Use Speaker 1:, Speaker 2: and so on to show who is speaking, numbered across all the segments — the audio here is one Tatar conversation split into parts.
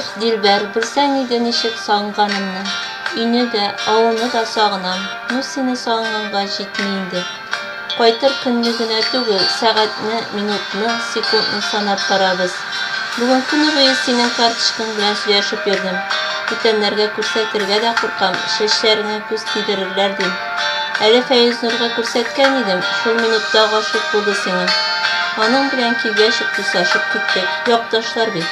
Speaker 1: Эх, Дилбәр, белсәң иде ничек сағынғанымны. Өйне дә, ауылны да сағынам. Ну, сине сағынғанға җитмәй инде. Кайтыр көнне генә түгел, сәгатьне, минутны, секундны санап торабыз. Бүген көне буе синең карточкаң белән сөйләшеп йөрдем. Бүтәннәргә күрсәтергә дә куркам, чәчләреңә күз тидерерләр дим. Әле Фәйезнурга күрсәткән идем, шул минутта гашыйк булды сиңа. Аның белән килгәчек дуслашып киттек, якташлар бит.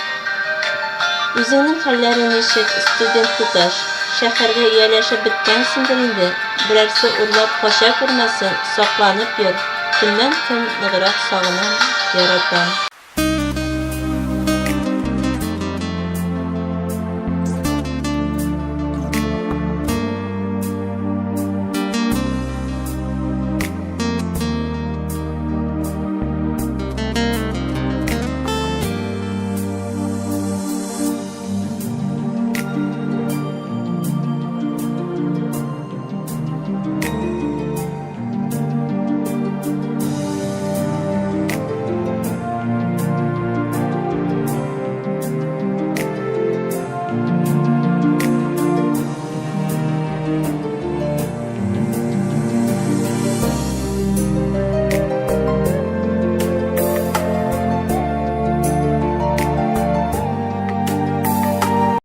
Speaker 1: Үзеңнең хәлләрең ничек, студент туташ? Шәһәргә ияләшеп беткәнсеңдер инде. Берәрсе урлап кача күрмәсен, сакланып йөр. Көннән-көн ныграк сагынам, яратам.